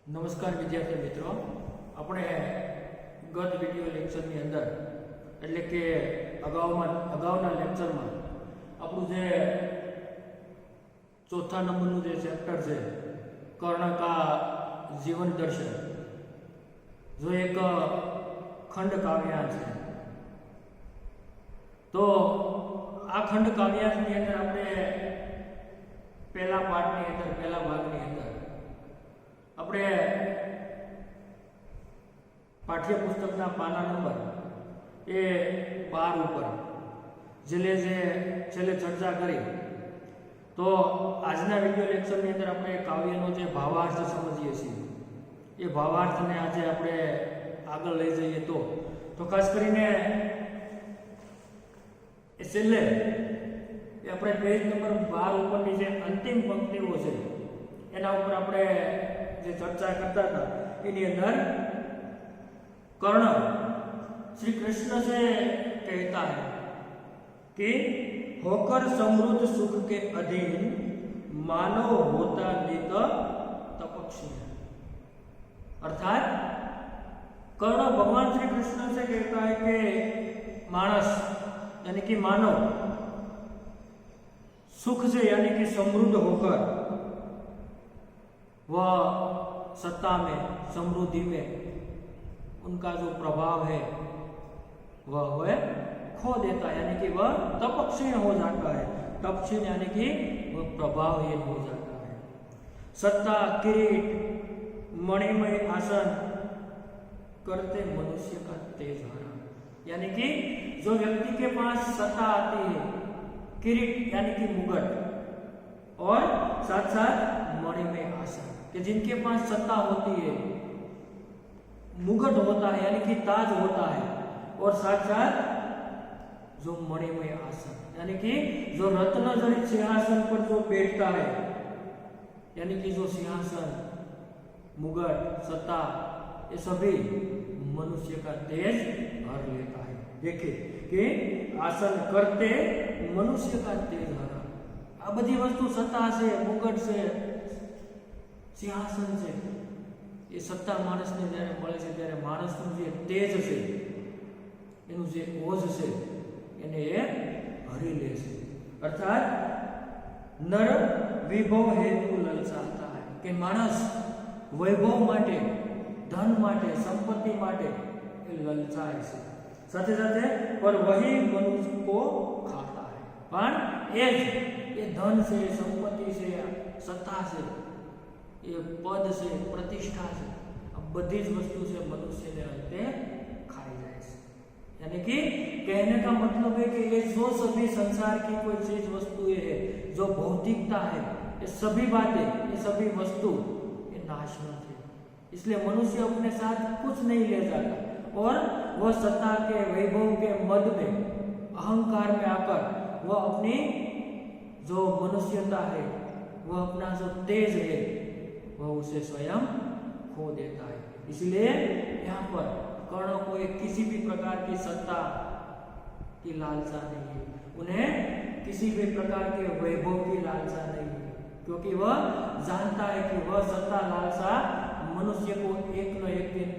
નમસ્કાર વિદ્યાર્થી મિત્રો, આપણે ગત વિડિયો લેક્ચરની અંદર એટલે કે અગાઉના લેક્ચરમાં આપણું જે ચોથા નંબરનું જે ચેપ્ટર છે કર્ણ કા જીવન દર્શન, જો એક ખંડ કાવ્યાંશ છે, તો આ ખંડ કાવ્યાંશની અંદર આપણે પહેલા પાઠની અંદર પહેલા ભાગની અંદર આપણે પાઠ્યપુસ્તકના પાના નંબર એ 12 ઉપર છેલ્લે ચર્ચા કરી, તો આજના વિડિયો લેક્ચરની અંદર આપણે કાવ્યનો જે ભાવાર્થ સમજીએ છીએ એ ભાવાર્થને આજે આપણે આગળ લઈ જઈએ તો ખાસ કરીને એ છેલ્લે એ આપણે પેજ નંબર 12 ઉપરની જે અંતિમ પંક્તિઓ છે એના ઉપર આપણે જે चर्चा करता था, इन्हीं अंदर कर्ण श्री कृष्ण से कहता है कि होकर समृद्ध सुख के अधीन मानव होता नित तपस्वी, अर्थात कर्ण भगवान श्री कृष्ण से कहता है कि मानस यानी कि मानव सुख से यानी कि समृद्ध होकर वह सत्ता में समृद्धि में उनका जो प्रभाव है वह खो देता है, यानी कि वह तपक्षीण हो जाता है। तपक्षीण यानी कि वह प्रभावहीन हो जाता है। सत्ता, किरीट, मणिमय आसन करते मनुष्य का तेज हरा, यानी कि जो व्यक्ति के पास सत्ता आती है, किरीट यानी कि मुकुट, और साथ साथ मणिमय आसन कि जिनके पास सत्ता होती है, मुकुट होता है यानी कि ताज होता है, और साथ साथ जो मणिमय आसन यानी कि जो रत्न जड़ित सिंहासन पर जो बैठता है, यानी कि जो सिंहासन, मुकुट, सत्ता, ये सभी मनुष्य का तेज भर लेता है। देखिए कि आसन करते मनुष्य का तेज हरा, आ बधी वस्तु सत्ता से, मुकुट से, सिंहासन से, ये सत्ता मानस ने जયારે મળે છે ત્યારે માણસનું જે તેજ છે, એનું જે ઓજ છે એને એ હરી લે છે। અર્થાત નર વિભવ હેતુ લલચાતા है કે માણસ વૈભવ માટે, ધન માટે, સંપત્તિ માટે એ લલચાય છે, સાથે સાથે પર વહી મનુષ્ય को खाता है, પણ એ ધન છે, સંપત્તિ છે, સત્તા છે, ये पद से, प्रतिष्ठा से, अब बधी वस्तु से मनुष्य ने अंते खाई जाए, यानी कि कहने का मतलब है कि ये जो सभी संसार की कोई चीज वस्तुएं है, जो भौतिकता है, ये सभी बातें, ये सभी वस्तु ये नाशवंत है, इसलिए मनुष्य अपने साथ कुछ नहीं ले जाता, और वह सत्ता के, वैभव के मद में, अहंकार में आकर वह अपनी जो मनुष्यता है, वह अपना जो तेज है, वह उसे स्वयं खो देता है। इसलिए यहाँ पर कर्ण को एक किसी भी प्रकार की सत्ता की लालसा नहीं है, उन्हें किसी भी प्रकार के वैभव की लालसा नहीं है, क्योंकि वह जानता है कि वह सत्ता लालसा मनुष्य को एक न एक दिन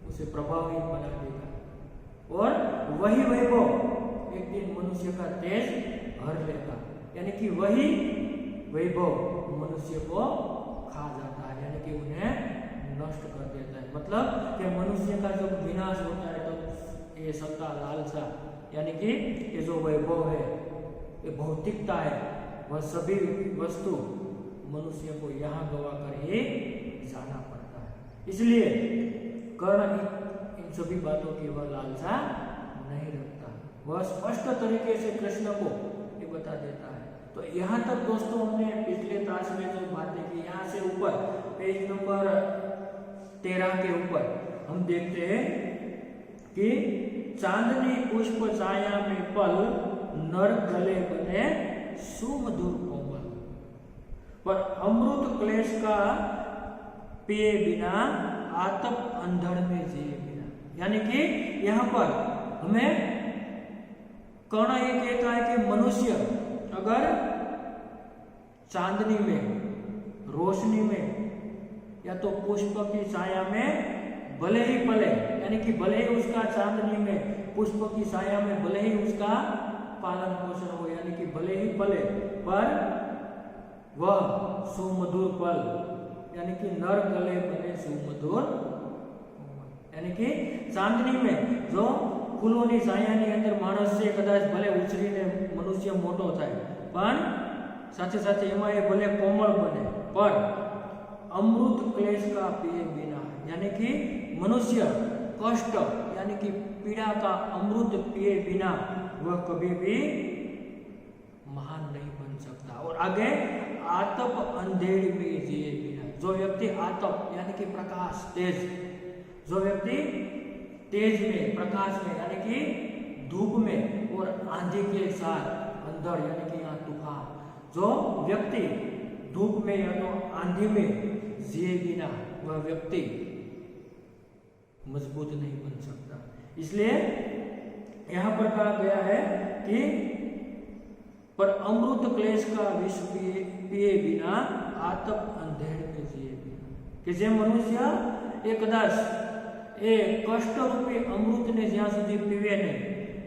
उसे प्रभावित बना देगा, और वही वैभव एक दिन मनुष्य का तेज भर लेगा, यानी कि वही वैभव मनुष्य को खा जाता है, यानी कि उन्हें नष्ट कर देता है। मतलब कि मनुष्य का जब विनाश होता है तब ये सत्ता, लालसा, यानी कि ये जो वैभव है, ये भौतिकता है, वह सभी वस्तु मनुष्य को यहाँ गवा कर ही जाना पड़ता है। इसलिए कर्ण इन सभी बातों की वह लालसा नहीं रखता, वह स्पष्ट तरीके से कृष्ण को ये बता देता है। तो यहाँ तक दोस्तों हमने पिछले क्लास में जो बातें की, यहाँ से ऊपर पेज नंबर 13 के ऊपर हम देखते हैं कि चांदनी पुष्प छाया में पल नर गले बने सुमधुर कोमल, पर अमृत क्लेश का पिए बिना आतप अंधड़ में जिए बिना, यानी कि यहाँ पर हमें कर्ण ये कहता है कि मनुष्य अगर चांदनी में, रोशनी में या तो पुष्प की छाया में भले ही पले, यानी कि भले ही उसका चांदनी में पुष्प की छाया में भले ही उसका पालन पोषण हो, यानी कि भले ही पले, पर वह सुमधुर फल, यानी कि नर गले बने सुमधुर, यानी कि चांदनी में जो फूलोनी छायानी अंदर माणस से कदाच भले उछरीने मनुष्य मोटो थाय, पण साथे साथे एमां ए भले कोमल बने, पर अमृत क्लेश का पिए बिना, यानी कि मनुष्य कष्ट यानी कि पीड़ा का अमृत पिए बिना वह कभी भी महान नहीं बन सकता। और आगे आतप अंधेर में जिए बिना, जो व्यक्ति आतप यानी कि प्रकाश तेज, जो व्यक्ति तेज में प्रकाश में यानी कि धूप में और आंधी के साथ अंधड़ यानी कि यहाँ तूफान, जो व्यक्ति धूप में या तो आंधी में जिए बिना वह व्यक्ति मजबूत नहीं बन सकता। इसलिए यहाँ पर कहा गया है कि पर अमृत क्लेश का विष पिए बिना आतप अंधेर में जिए बिना, कि जे मनुष्य एक कदाच ए कष्ट रूपी अमृत ने ज्યાં સુધી પીવે નહીં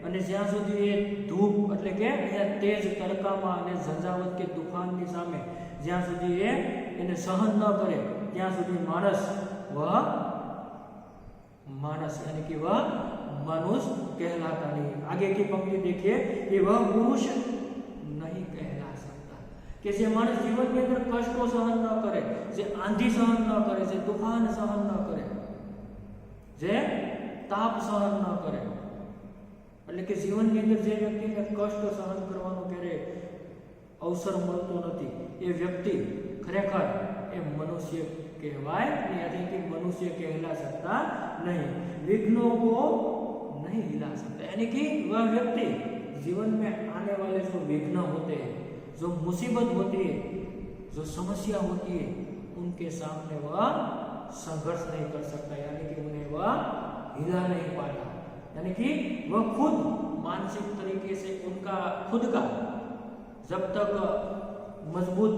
અને જ્યાં સુધી એ ધૂપ એટલે કે અહીંયા તેજ તડકામાં અને ઝંઝાવત કે તૂફાનની સામે જ્યાં સુધી એને સહન ન કરે ત્યાં સુધી वह मानस यानी कि वह मनुष्य कहलाता नहीं। आगे की पंक्ति देखिए कि वह पुरुष नहीं कहला सकता, कि जे मानस जीवन के अंदर कष्टों सहन न करे, जे आंधी सहन न करे, जे तूफान सहन न करे, जे ताप सहन न करे, એટલે કે જીવનની અંદર જે વ્યક્તિને કષ્ટ સહન કરવાનો ક્યારે અવસર મળતો નથી એ વ્યક્તિ ખરેખર એ મનુષ્ય कहवाय नहीं, यानी कि मनुष्य कहला सकता नहीं, विघ्नों को नहीं हिला सकता, यानी कि वह व्यक्ति जीवन में आने वाले जो विघ्न होते हैं, जो मुसीबत होती है, जो समस्या होती है, उनके सामने वह संघर्ष नहीं कर सकता, यानी कि उन्हें वह हिला नहीं पाता, यानी कि वह खुद मानसिक तरीके से उनका खुद का जब तक मजबूत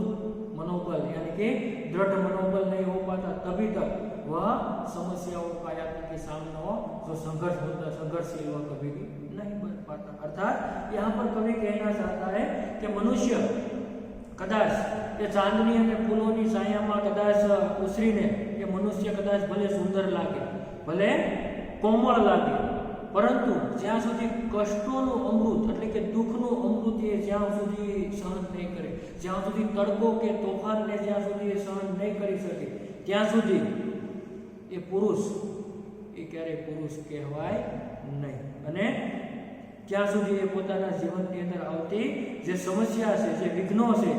मनोबल यानी कि दृढ़ मनोबल नहीं हो पाता तभी तक वह समस्याओं का यानी कि सामना जो संघर्ष होता संघर्षशील वह कभी भी नहीं बन पाता। अर्थात यहाँ पर कवि कहना चाहता है कि मनुष्य कदाच ये चांदनी અને ફૂલોની છાયામાં કદાચ ઉછરીને એ મનુષ્ય કદાચ ભલે સુંદર લાગે, ભલે કોમળ લાગે, પરંતુ જ્યાં સુધી કષ્ટોનું અમૃત એટલે કે દુઃખનું અમૃત એ જ્યાં સુધી સહન નહીં કરે, જ્યાં સુધી તડકો કે તોફાનને જ્યાં સુધી એ સહન નહીં કરી શકે ત્યાં સુધી એ પુરુષ એ ક્યારે પુરુષ કહેવાય નહીં, અને ત્યાં સુધી એ પોતાના જીવનની અંદર આવતી જે સમસ્યા છે, જે વિઘ્નો છે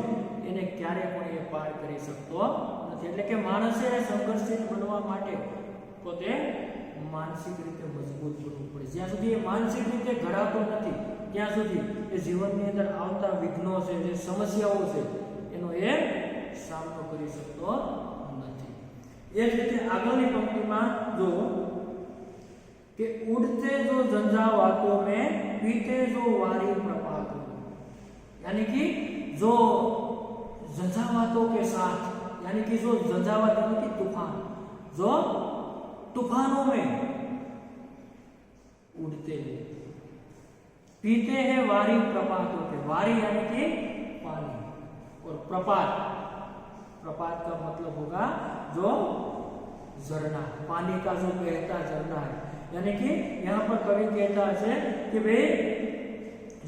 એને ક્યારે પણ એ પાર કરી શકતો નથી। એટલે કે માણસે સંઘર્ષિત બનવા માટે પોતે मानसिक रीते मजबूत बनવું પડે, જ્યાં સુધી એ માનસિક રીતે ઘડાતો નથી ત્યાં સુધી એ જીવનની અંદર આવતા વિઘ્નો છે, જે સમસ્યાઓ છે એનો એ સામનો કરી શકતો નથી। એ જ રીતે આગળની પંક્તિમાં જો કે ઉડતે जो झंझावातों में पीते जो वारी प्रपातों, यानी कि जो झंझावातों के साथ यानी कि जो झंझावात यानी कि तूफान, जो तूफानों में उड़ते हैं, पीते हैं वारी प्रपातों के, वारी यानी कि पानी, और प्रपात, प्रपात का मतलब होगा जो झरना, पानी का जो बहता झरना है, यानी कि यहाँ पर कवि कहता है कि भाई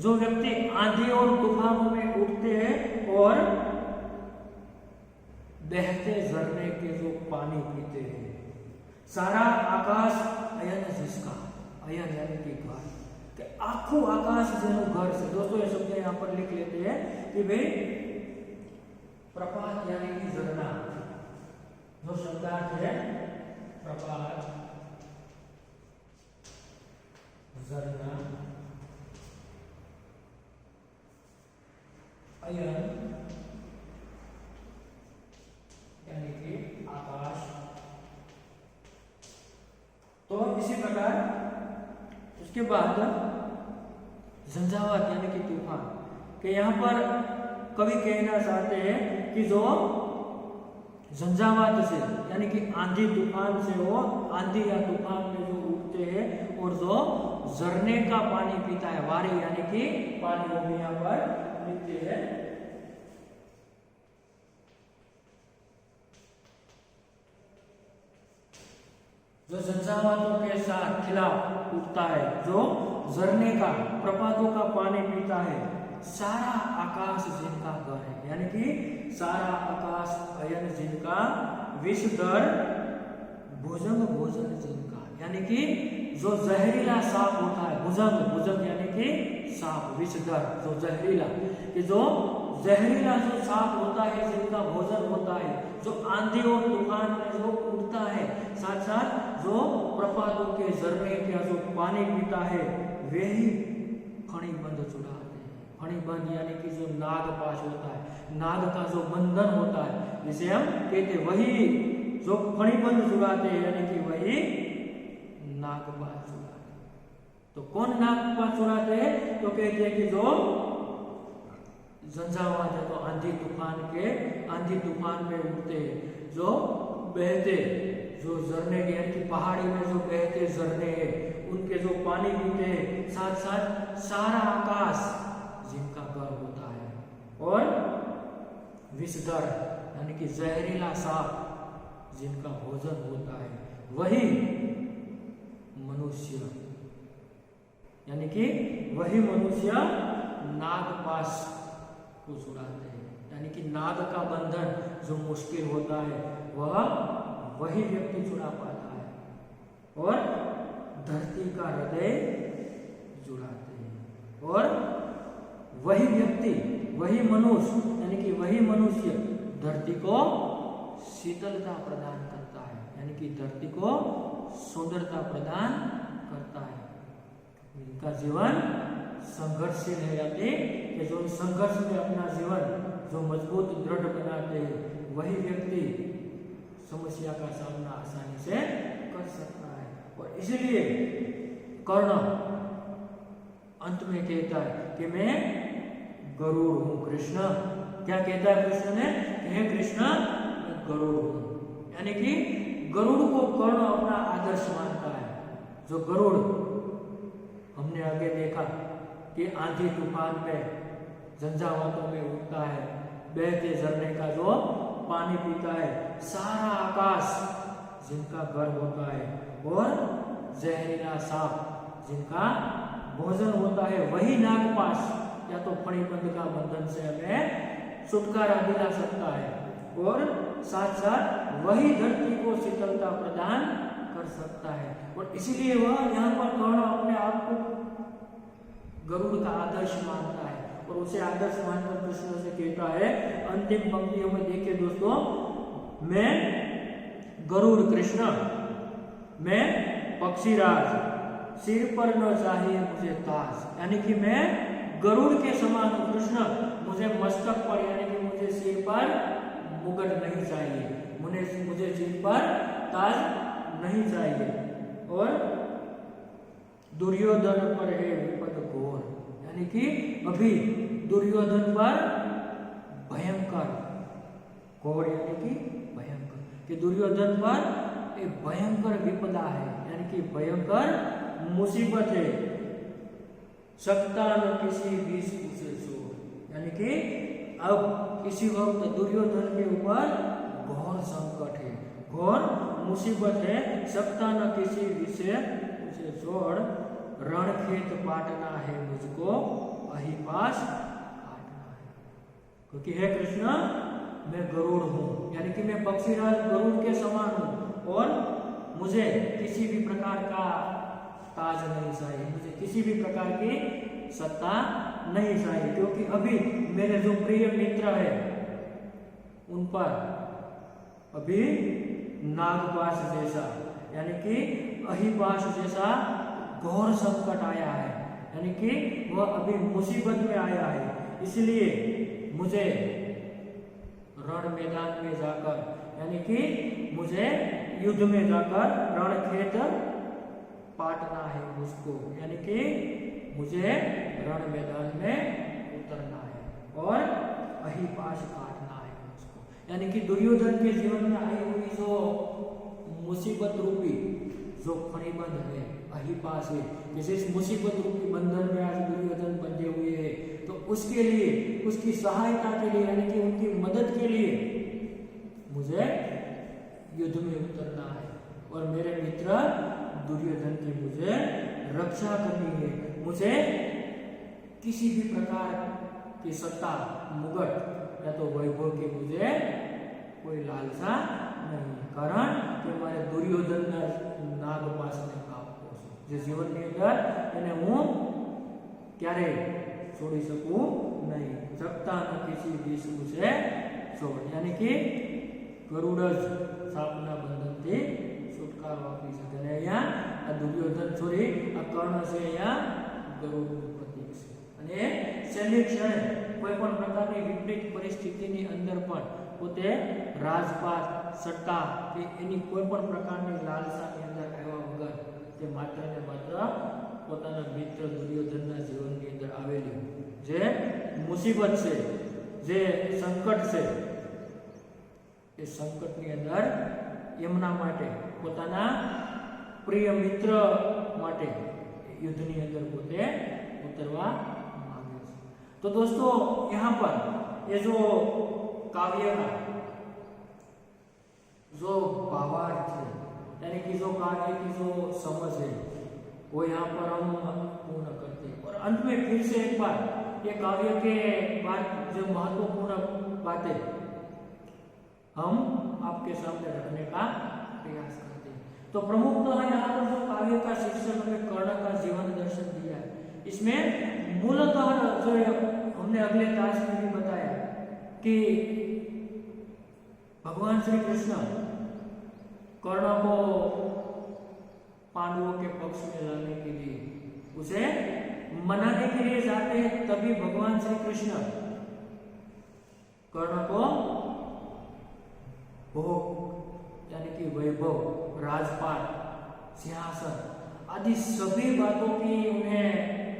जो व्यक्ति आंधी और तूफानों में उठते हैं और बहते झरने के जो पानी पीते हैं, सारा आकाश अयन जिसका, अयन यानी कि घर, कि आखू आकाश जेनु घर से। दोस्तों ये शब्द यहाँ पर लिख लेते हैं कि भाई प्रपात यानी कि झरना, जो शब्दार्थ है प्रपात, झरना, अयन यानी कि आकाश। तो इसी प्रकार उसके बाद झंझावात यानी कि तूफान, कि यहाँ पर कवि कहना चाहते हैं कि जो झंझावात से यानी कि आंधी तूफान से वो आंधी या तूफान में जो उठते हैं और जो झरने का पानी पीता है, वारी यानी कि पानी वो भी यहाँ पर लिखते हैं। जो झंझावातों के साथ खिलाफ उठता है, जो झरने का प्रपातों का पानी पीता है, सारा आकाश जिनका घर है, यानी कि सारा आकाश अयन जिनका, विषधर भुजंग भोजन जिनका, यानी कि जो जहरीला सांप होता है, भुजंग भुजंग यानी कि सांप, विषधर जो जहरीला, कि जो जहरीला जो सांप होता है जिनका भोजन होता है, जो आंधी और तूफान में जो उड़ता है, साथ साथ जो प्रपातों के झरने का जो पानी पीता है, वे ही फणिबंध चुराते हैं। फणिबंध यानी कि जो नागपाश होता है, नाग का जो बंधन होता है, जिसे हम कहते, वही जो फणिबंध चुराते हैं, यानी कि वही नागपाश चुराते। तो कौन नागपाश चुराते हैं? तो कहते हैं कि जो झंझावात है, तो आंधी तूफान में उठते, जो बहते, जो झरने के यानी कि पहाड़ी में जो बहते झरने हैं, उनके जो पानी पीते हैं, साथ साथ सारा आकाश जिनका घर होता है, और विषधर यानी कि जहरीला सांप जिनका भोजन होता है, वही मनुष्य यानी कि वही मनुष्य नागपाश को छुड़ाते हैं, यानी कि नाग का बंधन जो मुश्किल होता है, वही व्यक्ति छुड़ा पाता है, और धरती का हृदय जुड़ाते हैं, और वही व्यक्ति, वही मनुष्य यानी कि वही मनुष्य धरती को शीतलता प्रदान करता है, यानी कि धरती को सुंदरता प्रदान करता है। इनका जीवन संघर्षशील है, यानी कि जो संघर्ष में अपना जीवन जो मजबूत दृढ़ बनाते हैं, वही व्यक्ति समस्या का सामना आसानी से कर सकता है। और इसलिए कर्ण अंत में कहता है कि मैं गरुड़ हूं। कृष्ण क्या कहता है? कृष्ण ने, हे कृष्ण मैं गरुड़ हूं, यानी कि गरुड़ को कर्ण अपना आदर्श मानता है। जो गरुड़ हमने आगे देखा कि आंधी तूफान में झंझावातों में उठता है, बहते झरने का जो पानी पीता है, सारा आकाश जिनका घर होता है, और जहरीला सांप जिनका भोजन होता है, वही नागपाश या तो फणिबंध का बंधन से हमें छुटकारा दिला सकता है, और साथ साथ वही धरती को शीतलता प्रदान कर सकता है। और इसीलिए वह यहाँ पर कर्ण अपने आप को गरुड़ का आदर्श मानता है, और उसे आदर्श मानकर कृष्ण से कहता है, अंतिम पंक्तियों में देखिए दोस्तों, मैं गरुड़ कृष्ण, मैं पक्षीराज, सिर पर न चाहिए मुझे ताज, यानी कि मैं गरुड़ के समान हूं कृष्ण, मुझे मस्तक पर यानी कि मुझे सिर पर मुकुट नहीं चाहिए, मुझे सिर पर ताज नहीं चाहिए। और दुर्योधन पर है विपद घोर, यानी कि अभी दुर्योधन पर भयंकर, घोर यानी कि भयंकर, कि दुर्योधन पर एक भयंकर विपदा है, यानी कि भयंकर मुसीबत है। सकता न किसी बीच उसे सो, यानी कि अब किसी वक्त दुर्योधन के ऊपर घोर संकट है, घोर मुसीबत है। सकता न किसी विषय उसे छोड़, रणखेत पाटना है मुझको, अहिपाश काटना है। क्योंकि हे कृष्ण मैं गरुड़ हूं, यानी कि मैं पक्षीराज गरुड़ के समान हूं, और मुझे किसी भी प्रकार का ताज नहीं चाहिए, मुझे किसी भी प्रकार की सत्ता नहीं चाहिए, क्योंकि अभी मेरे जो प्रिय मित्र है उन पर अभी नागपाश जैसा यानी कि अहिपाश जैसा घोर संकट आया है, यानी कि वह अभी मुसीबत में आया है। इसलिए मुझे रण मैदान में जाकर, यानी कि मुझे युद्ध में जाकर रणखेत पाटना है मुझको, यानी कि मुझे रण मैदान में उतरना है और अहिपाश काटना है मुझको, यानी कि दुर्योधन के जीवन में आई हुई जो मुसीबत रूपी जो फणीबंध है, अहिपास है, जैसे इस मुसीबत रूपी बंधन में आज दुर्योधन बंधे हुए हैं, तो उसके लिए, उसकी सहायता के लिए, यानी कि उनकी मदद के लिए मुझे युद्ध में उतरना है और मेरे मित्र दुर्योधन की मुझे रक्षा करनी है। मुझे किसी भी प्रकार की सत्ता, मुगट या तो वैभव की मुझे कोई लालसा नहीं, कारण कि मारे दुर्योधन नागपाशने कापो जे जीवनની અંદર એને હું ક્યારે છોડી શકું નહીં। सकता न किसी विष्णु से छोड़, यानी कि गरुड़ ज सापना बंधन थी छुटकारो आपी શકે। અને અહીંયા આ दुर्योधन छोरी આ કર્ણ છે, અહીંયા ગરુડનું પ્રતીક છે। અને છેલ્લી ક્ષણે કોઈ પણ પ્રકારની વિપરીત પરિસ્થિતિની અંદર પણ પોતે રાજપાટ, સત્તા કે એની કોઈ પણ પ્રકારની લાલસાની અંદર આવ્યા વગર તે માત્ર ને માત્ર પોતાના મિત્ર દુર્યોધનના જીવનની અંદર આવેલી જે મુસીબત છે, જે સંકટ છે, એ સંકટની અંદર એમના માટે, પોતાના પ્રિય મિત્ર માટે યુદ્ધની અંદર પોતે ઉતરવા માંગે છે। तो दोस्तों यहाँ पर ये जो काव्य का जो भावार्थ है, यानी कि जो काव्य की जो समझ है, वो यहाँ पर हम पूर्ण करते हैं। और अंत में फिर से एक बार ये काव्य के बाद जो महत्वपूर्ण बातें हम आपके सामने रखने का प्रयास करते हैं। तो प्रमुख तो है यहाँ पर जो काव्य का शीर्षक हमें कर्ण का जीवन दर्शन दिया है। इसमें मूलतः जो हमने अगले क्लास में भी बताया कि भगवान श्री कृष्ण कर्ण को पांडवों के पक्ष में लाने के लिए, उसे मनाने के लिए जाते हैं, तभी भगवान श्री कृष्ण कर्ण को भोग यानी कि वैभव, राजपाट, सिंहासन आदि सभी बातों की उन्हें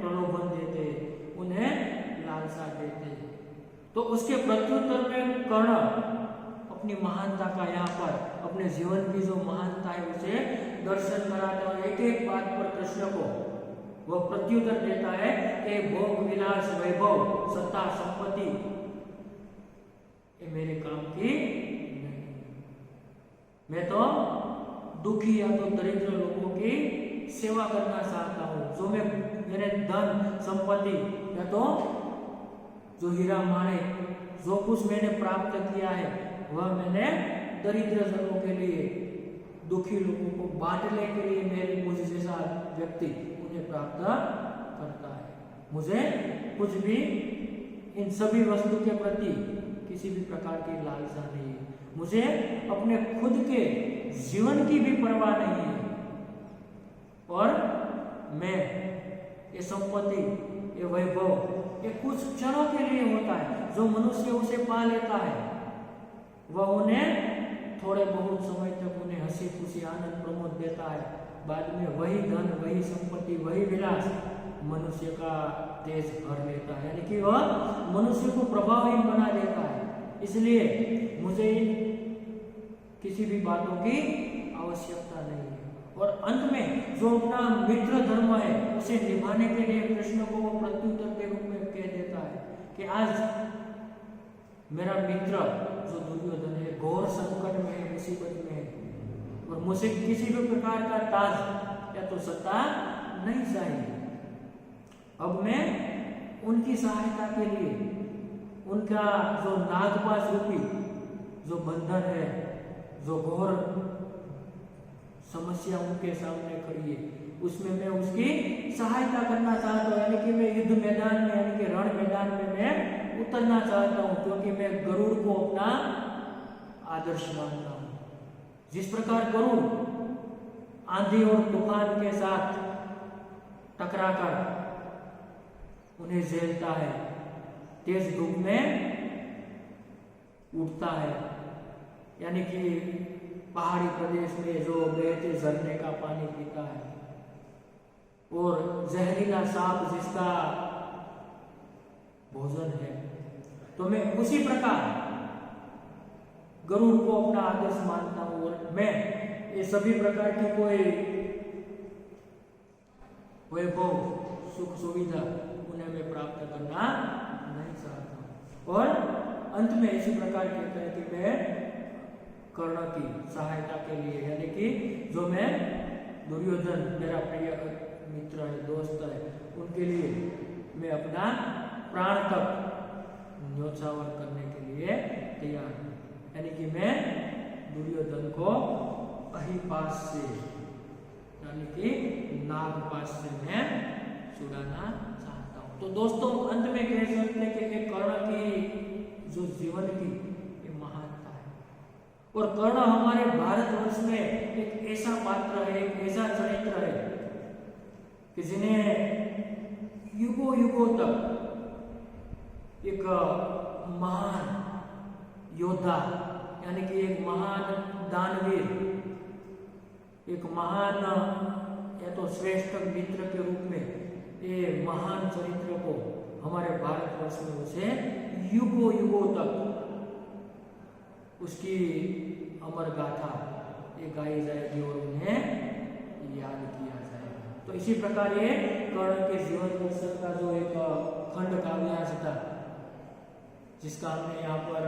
प्रलोभन देते, उन्हें लालसा देते। तो उसके प्रत्युत्तर में कर्ण अपनी महानता का यहाँ पर अपने जीवन की जो महानता है उसे दर्शन कराता है। एक एक बात पर कृष्ण को वह प्रत्युत्तर देता है कि भोग, विलास, वैभव, सत्ता, संपत्ति ये मेरे काम की नहीं। मैं तो दुखी या तो दरिद्र लोगों की सेवा करना चाहता हूँ। जो मैं मेरे धन संपत्ति या तो जो हीरा माणिक जो कुछ मैंने प्राप्त किया है वह मैंने दरिद्र जनों के लिए, दुखी लोगों को बांटने के लिए मेरे मुझ जैसा व्यक्ति उन्हें प्राप्त करता है। मुझे कुछ भी इन सभी वस्तु के प्रति किसी भी प्रकार की लालसा नहीं है। मुझे अपने खुद के जीवन की भी परवाह नहीं है। और मैं ये संपत्ति, ये वैभव, ये कुछ क्षणों के लिए होता है। जो मनुष्य उसे पा लेता है वह उन्हें थोड़े बहुत समय तक उन्हें हंसी खुशी आनंद प्रमोद देता है। बाद में वही धन, वही संपत्ति, वही विलास मनुष्य का तेज भर लेता है, यानी कि वह मनुष्य को प्रभावहीन बना देता है। इसलिए मुझे किसी भी बातों की आवश्यकता नहीं है। और अंत में जो अपना मित्र धर्म है उसे निभाने के लिए कृष्ण को वो प्रत्युत्तर के रूप में कह देता है कि आज मेरा मित्र जो दुर्योधन है घोर संकट में है, मुसीबत में है, और मुझे किसी भी प्रकार का ताज या तो सत्ता नहीं चाहिए। अब मैं उनकी सहायता के लिए उनका जो नागपाश रूपी जो बंधन है, जो घोर समस्या उनके सामने खड़ी है, उसमें मैं उसकी सहायता करना चाहता हूँ। यानी कि मैं युद्ध मैदान में, यानी कि रण मैदान में मैं उतरना चाहता हूँ, क्योंकि मैं गरुड़ को अपना आदर्श मानता हूँ। जिस प्रकार गरुड़ आंधी और तूफान के साथ टकराकर उन्हें झेलता है, तेज धूप में उठता है, यानी कि पहाड़ी प्रदेश में जो बहते झरने का पानी पीता है, और जहरीला सांप जिसका भोजन है, तो मैं उसी प्रकार गरुड़ को अपना आदर्श मानता हूँ और मैं ये सभी प्रकार की कोई वैभव सुख सुविधा उन्हें मैं प्राप्त करना नहीं चाहता हूँ। और अंत में इसी प्रकार कहता है कि मैं कर्ण की सहायता के लिए, यानी कि जो मैं दुर्योधन मेरा प्रिय मित्र है, दोस्त है, उनके लिए मैं अपना प्राण तक न्योछावर करने के लिए तैयार हूँ। यानी कि मैं दुर्योधन को अहिपास से, यानी कि नागपाश से मैं छुड़ाना चाहता हूँ। तो दोस्तों अंत में कह सकते हैं कि एक कर्ण की जो जीवन की ये महानता है, और कर्ण हमारे भारतवर्ष में एक ऐसा पात्र है, एक ऐसा चरित्र है कि जिन्हें युगों युगों तक एक महान योद्धा, यानी कि एक महान दानवीर, एक महान या तो श्रेष्ठ मित्र के रूप में ये महान चरित्र को हमारे भारतवर्ष में उसे युगों युगों तक उसकी अमर गाथा ये गाई जाएगी और उन्हें याद किया जाएगा। तो इसी प्रकार ये कर्ण के जीवन दर्शन का जो एक खंड काव्यांश था, जिसका हमने यहाँ पर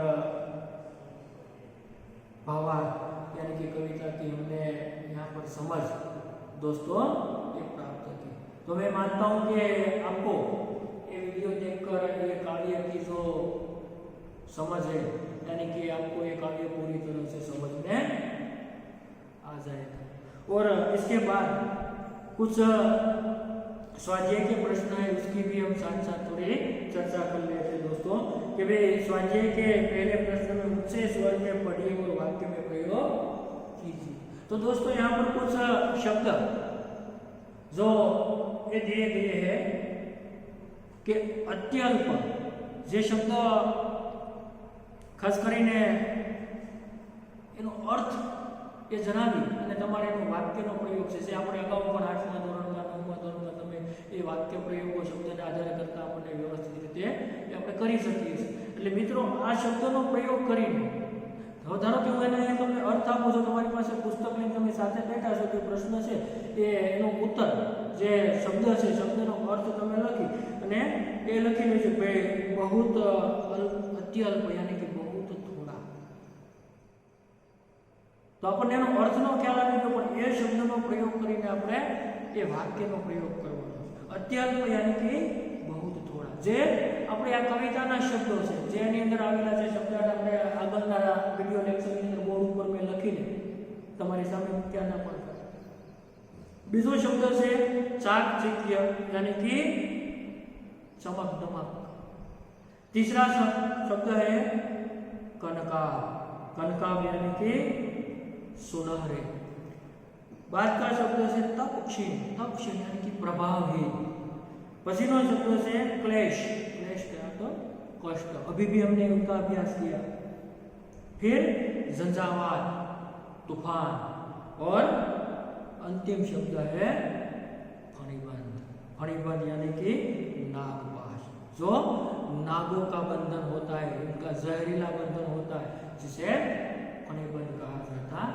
भावार्थ यानी कि कविता की हमने यहाँ पर समझ दोस्तों ये प्राप्त की। तो मैं मानता हूँ कि आपको ये वीडियो देखकर ये काव्य की जो समझ है, यानी कि आपको ये काव्य पूरी तरह से समझ में आ जाएगा। और इसके बाद कुछ स्वाध्याय के प्रश्न है, उसकी भी हम साथ साथ थोड़ी चर्चा कर लेते हैं दोस्तों, कि भाई स्वाध्याय के पहले प्रश्न में मुझसे स्वर में पढ़िए और वाक्य में प्रयोग कीजिए। तो दोस्तों यहाँ पर कुछ शब्द जो ये दिए गए हैं कि अत्यल्प, જે શબ્દ ખાસ કરીને એનો અર્થ એ જણાવી અને તમારે એનો વાક્યનો પ્રયોગ છે, જે આપણે અગાઉ પણ 8મા ધોરણમાં 9મા ધોરણમાં તમે એ વાક્ય પ્રયોગો શબ્દના આધારે કરતા આપણને વ્યવસ્થિત રીતે એ આપણે કરી શકીએ છીએ। એટલે મિત્રો આ શબ્દનો પ્રયોગ કરીને ધારો કે હું એને તમને અર્થ આપું છું, તમારી પાસે પુસ્તક લઈને તમે સાથે બેઠા છો, કે પ્રશ્ન છે એ એનો ઉત્તર જે શબ્દ છે શબ્દનો અર્થ તમે લખી અને એ લખી લેજો बहुत अत्यल्प, यानी कि बहुत थोड़ा। तो આપણને એનો અર્થનો ખ્યાલ આવી ગયો, પણ એ શબ્દનો પ્રયોગ કરીને આપણે એ વાક્યનો પ્રયોગ કરવાનો છે। અત્યલ્પ यानी कि बहुत थोड़ा, જે આપણે આ કવિતાના શબ્દો છે, જે એની અંદર આવેલા છે શબ્દ આપણે આગળના વિડિયો લેક્ચરની અંદર બોર્ડ ઉપર મેં લખીને તમારી સામે મૂક્યાના પણ। બીજો શબ્દ છે ચાકચક્ય, यानी कि चमक दमक। तीसरा शब्द है कनकाब, कनकाब यानी कि सुनहरे। बाद का शब्द से तपक्षीण, तपक्षीण यानी कि प्रभावहीन। पसीनो शब्द से क्लेश, क्लेश क्या तो कष्ट, अभी भी हमने उनका अभ्यास किया। फिर झंझावात, तूफान, और अंतिम शब्द है फणिबंध। फणिबंध यानी कि नागपाश, जो नागों का बंधन होता है, उनका जहरीला बंधन होता है, जिसे फणिबंध कहा जाता है।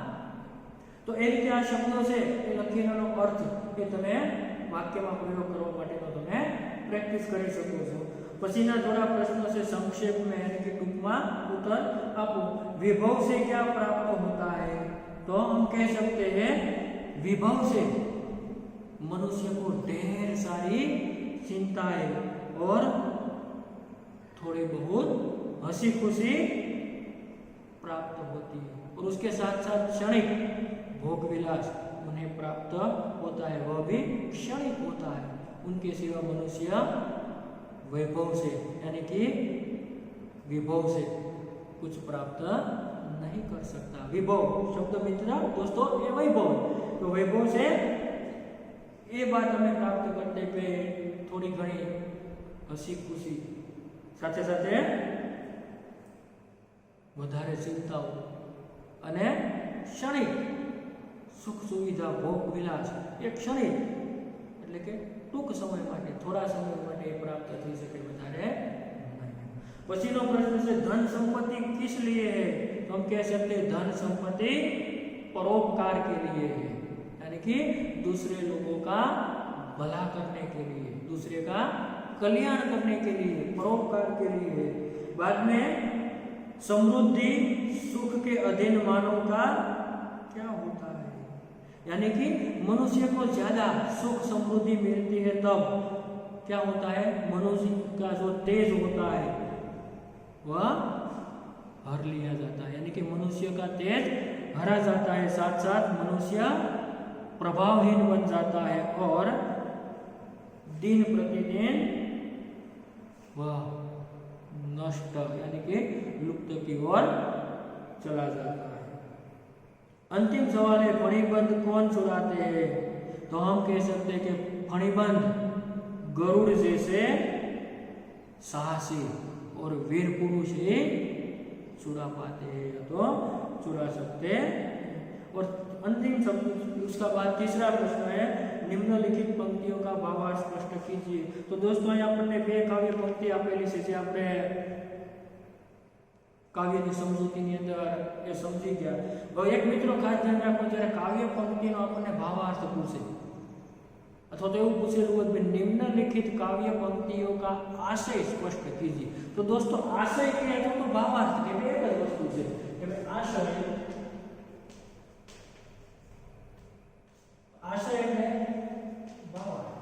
तो ए रीते आ शब्दों से ए लखीनो अर्थ के तमे वाक्यમાં પ્રયોગ કરવા માટેનો તમે પ્રેક્ટિસ કરી શકો છો। પછીના થોડા પ્રશ્નો છે સંક્ષેપ में, यानी कि टूकમાં उत्तर आपो। विभव से क्या प्राप्त होता है? तो हम कह सकते हैं विभव से मनुष्य को ढेर सारी चिंताएं और थोड़ी बहुत हंसी खुशी प्राप्त होती है, और उसके साथ साथ क्षणिक भोग विलास उन्हें प्राप्त होता है, वह भी क्षणिक होता है। उनके सिवा मनुष्य वैभव से, यानी कि विभव से कुछ प्राप्त नहीं कर सकता। विभव शब्द मित्र दोस्तों ये वैभव, तो वैभव से ये बात हमें प्राप्त करते पे थोड़ी घनी हसी खुशी, साथे साथे વધારે ચિંતાઓ અને ક્ષણિક સુખ સુવિધા ભોગ વિલાસ એ ક્ષણિક એટલે કે ટૂંક સમય માટે, થોડા સમય માટે પ્રાપ્ત થઈ શકે, વધારે નહીં। પછીનો પ્રશ્ન છે ધન સંપત્તિ किस लिए है? तो हम कह सकते हैं धन संपत्ति परोपकार के लिए है, यानी कि दूसरे लोगों का भला करने के लिए, दूसरे का कल्याण करने के लिए, परोपकार के लिए। बाद में समृद्धि सुख के अधीन मानव का क्या होता है, यानी कि मनुष्य को ज्यादा सुख समृद्धि मिलती है तब क्या होता है, मनुष्य का जो तेज होता है वह हर लिया जाता है, यानी कि मनुष्य का तेज हरा जाता है, साथ साथ मनुष्य प्रभावहीन बन जाता है और दिन प्रतिदिन वह नष्ट यानी कि लुप्त की ओर चला जाता है। अंतिम सवाल है फणिबंध कौन चुराते हैं, तो हम कह सकते हैं कि फणिबंध गरुड़ जैसे साहसी और वीर पुरुष ही चुरा पाते हैं, तो चुरा सकते हैं। और अंतिम शब्द उसका बाद तीसरा प्रश्न है निम्नलिखित पंक्तियों का भावार्थ स्पष्ट कीजिए। तो दोस्तों यहाँ આપણને બે કાવ્ય પંક્તિ આપેલી છે જે આપણે કાવ્યની સમજૂતીની અંદર એ સમજી ગયા। હવે એક મિત્રો ખાસ ધ્યાન રાખો, જ્યારે કાવ્ય પંક્તિનો આપણને ભાવાર્થ પૂછે अथवा तो એવું પૂછેલું હોય કે નિમ્નલિખિત કાવ્ય પંક્તિઓ का आशय स्पष्ट कीजिए, तो दोस्तों आशय के अथवा तो भावार्थ के બે જ વસ્તુ છે કે આશય आशय એટલે ભાવાર્થ।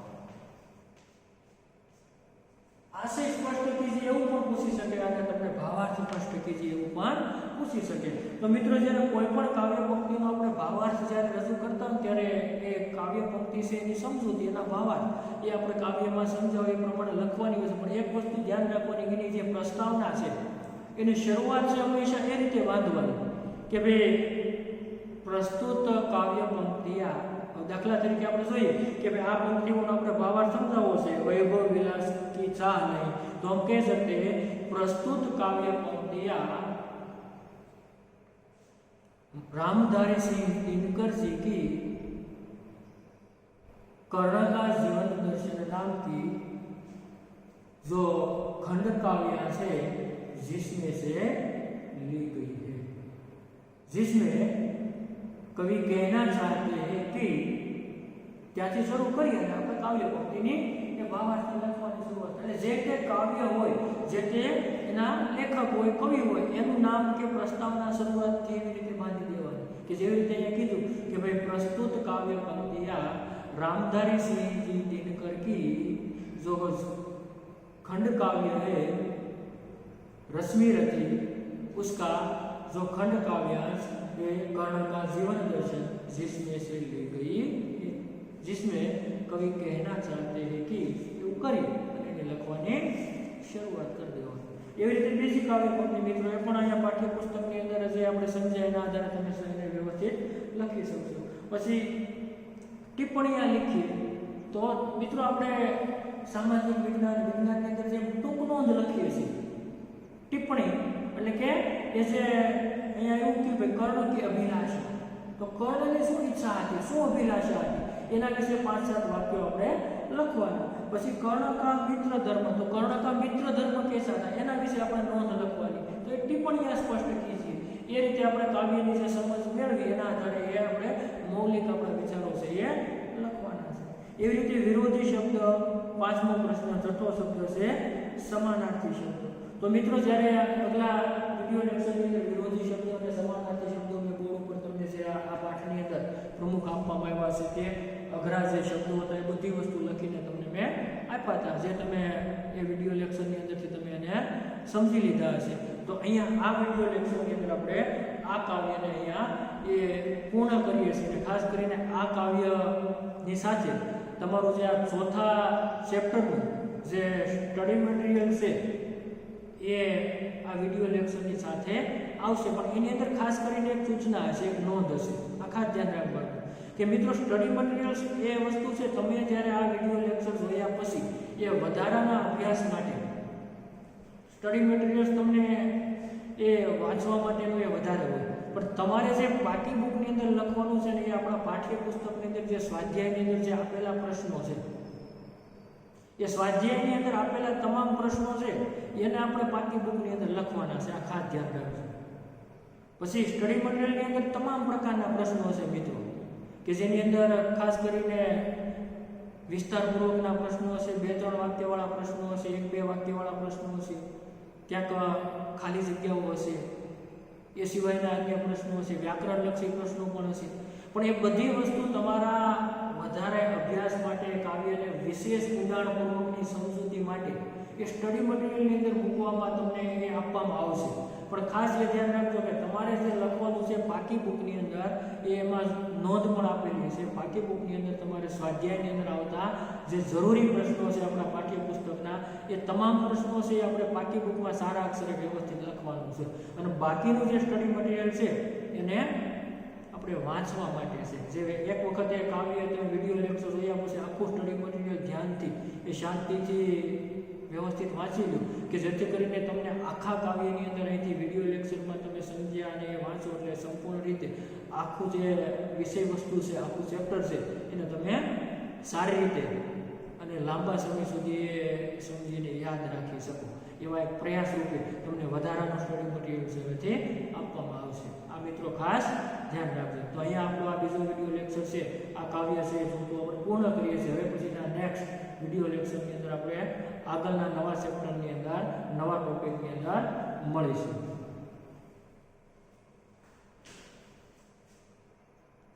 आशय स्पष्ट कीजिए એવું પણ પૂછી શકે અને તમને ભાવાર્થ સ્પષ્ટ कीजिए એવું પણ પૂછી શકે। તો મિત્રો જ્યારે કોઈ પણ કાવ્ય પંક્તિનો આપણે ભાવાર્થ જ્યારે રજૂ કરતા હોય ત્યારે એ કાવ્ય પંક્તિ છે એની સમજૂતી એના ભાવાર્થ એ આપણે કાવ્યમાં સમજાવે એ પ્રમાણે લખવાની હોય છે। પણ એક વસ્તુ ધ્યાન રાખવાની કે એની જે પ્રસ્તાવના છે એની શરૂઆત છે હંમેશા એ રીતે બાંધવાની કે ભાઈ પ્રસ્તુત કાવ્ય પંક્તિયા, દાખલા તરીકે આપણે જોઈએ કે ભાઈ આ પંક્તિઓનો આપણે ભાવાર્થ સમજાવવો છે, વૈભવ વિલાસ की चाह नहीं, तो हम कह सकते हैं प्रस्तुत काव्य पंक्तियां रामधारी सिंह दिनकर जी की कर्ण का जीवन दर्शन नाम की जो खंड काव्य है जिसमें से ली गई है, जिसमें कवि कहना चाहते हैं कि ત્યાંથી શરૂ કરીએ અને આપણે કાવ્ય પંક્તિની એ ભાવાર્થ લખવાની શરૂઆત એટલે જે તે કાવ્ય હોય જે તે એના લેખક હોય કવિ હોય એનું નામ કે પ્રસ્તાવના શરૂઆત કેવી રીતે બાંધી દેવાની કે જેવી રીતે અહીંયા કીધું કે ભાઈ પ્રસ્તુત કાવ્ય પંક્તિયા रामधारी सिंह जी दिनकर की जो खंड काव्य है रश्मि रथी उसका जो खंड काव्यांश है कर्ण का जीवन दर्शन जिसमें से ली गई, जिसमें कवि कहना चाहते हैं कि એવું કરી અને લખવાની શરૂઆત કરી દેવાની। એવી રીતે બીજી કાવ્ય પંક્તિ મિત્રો એ પણ અહીંયા પાઠ્યપુસ્તકની અંદર જે આપણે સમજાયના આધારે તમે એને વ્યવસ્થિત લખી શકશો। પછી ટિપ્પણીયા લીખીએ તો મિત્રો આપણે સામાજિક વિજ્ઞાનની અંદર જે ટૂંક નોંધ લખીએ છીએ ટિપ્પણી એટલે કે એ જે અહીંયા એવું કે ભાઈ કર્ણ की અભિલાષા, તો કર્ણની શું ઈચ્છા હતી, શું અભિલાષા હતી એના વિશે 5-7 વાક્યો આપણે લખવાના। પછી કર્ણ का मित्र धर्म, तो कर्ण का मित्र धर्म कैसा था એના વિશે આપણે નોંધ લખવાની। તો એ ટિપ્પણીયા સ્પષ્ટ कीजिए। એ રીતે આપણે કાવ્યની જે સમજ મેળવી એના આધારે એ આપણે મૌલિક આપણા વિચારો છે એ લખવાના છે। એવી રીતે વિરોધી શબ્દ, પાંચમો પ્રશ્ન છઠ્ઠો શબ્દ છે સમાનાર્થી શબ્દ। તો મિત્રો જ્યારે અગલા વિડિયો લેક્ચરની અંદર વિરોધી શબ્દ અને સમાનાર્થી શબ્દો મેં બોર્ડ ઉપર તમને જે આ પાઠની અંદર પ્રમુખ આપવામાં આવ્યા છે તે અઘરા જે શબ્દો હતા એ બધી વસ્તુ લખીને તમને મેં આપ્યા હતા, જે તમે એ વિડિયો લેક્ચરની અંદરથી તમે એને સમજી લીધા હશે। તો અહીંયા આ વિડિયો લેક્ચરની અંદર આપણે આ કાવ્યને અહીંયા એ પૂર્ણ કરીએ છીએ અને ખાસ કરીને આ કાવ્યની સાથે તમારું જે આ ચોથા ચેપ્ટરનું જે સ્ટડી મટીરિયલ છે એ આ વિડિયો લેક્ચરની સાથે આવશે। પણ એની અંદર ખાસ કરીને એક સૂચના હશે, એક નોંધ હશે, આ ખાસ ધ્યાન રાખવાનું કે મિત્રો સ્ટડી મટીરિયલ્સ એ વસ્તુ છે તમે જ્યારે આ વિડિયો લેક્ચર જોયા પછી એ વધારાના અભ્યાસ માટે સ્ટડી મટીરિયલ્સ તમને એ વાંચવા માટેનું એ વધારે હોય, પણ તમારે જે બાકી બુકની અંદર લખવાનું છે ને એ આપણા પાઠ્યપુસ્તકની અંદર જે સ્વાધ્યાયની અંદર જે આપેલા પ્રશ્નો છે એ સ્વાધ્યાયની અંદર આપેલા તમામ પ્રશ્નો છે એને આપણે બાકી બુકની અંદર લખવાના છે, આ ખાસ ધ્યાન રાખજો। પછી સ્ટડી મટીરિયલની અંદર તમામ પ્રકારના પ્રશ્નો છે મિત્રો, કે જેની અંદર ખાસ કરીને વિસ્તારપૂર્વકના પ્રશ્નો છે, 2-3 વાક્યવાળા પ્રશ્નો છે, 1-2 વાક્યવાળા પ્રશ્નો છે, ક્યાંક ખાલી જગ્યાઓ હશે, એ સિવાયના અન્ય પ્રશ્નો છે, વ્યાકરણલક્ષી પ્રશ્નો પણ હશે. પણ એ બધી વસ્તુ તમારા વધારે અભ્યાસ માટે, કાવ્યને વિશેષ ઊંડાણપૂર્વકની સમજૂતી માટે એ સ્ટડી મટીરિયલની અંદર મૂકવામાં તમને એ આપવામાં આવશે. પણ ખાસ એ ધ્યાન રાખજો કે તમારે જે લખવાનું છે પાકી બુકની અંદર, એમાં નોંધ પણ આપેલી છે. પાકી બુકની અંદર તમારે સ્વાધ્યાયની અંદર આવતા જે જરૂરી પ્રશ્નો છે આપણા પાઠ્યપુસ્તકના, એ તમામ પ્રશ્નો છે એ આપણે પાકી બુકમાં સારા અક્ષરે વ્યવસ્થિત લખવાનું છે. અને બાકીનું જે સ્ટડી મટીરિયલ છે એને આપણે વાંચવા માટે છે. જે એક વખતે કાવ્ય તમે વિડીયો લેક્ચર જોયા પછી આખું સ્ટડી મટીરિયલ ધ્યાનથી એ શાંતિથી વ્યવસ્થિત વાંચી લો, કે જેથી કરીને તમને આખા કાવ્યની અંદર અહીંથી વિડીયો લેક્ચરમાં તમે સમજ્યા અને એ વાંચો એટલે સંપૂર્ણ રીતે આખું જે વિષય વસ્તુ છે, આખું ચેપ્ટર છે એને તમે સારી રીતે અને લાંબા સમય સુધી એ સમજીને યાદ રાખી શકો. એવા એક પ્રયાસ રૂપે તમને વધારાનું સ્ટડી મટીરિયલ છે હવેથી આપવામાં આવશે. આ મિત્રો ખાસ ધ્યાન રાખજો. તો અહીંયા આપણો આ બીજો વિડીયો લેક્ચર છે, આ કાવ્ય છે જો તો આપણે પૂર્ણ કરીએ છીએ. હવે પછીના નેક્સ્ટ વિડીયો લેક્ચરની અંદર આપણે આગળના નવા ચેપ્ટરની અંદર, નવા ટોપિકની અંદર મળીશું.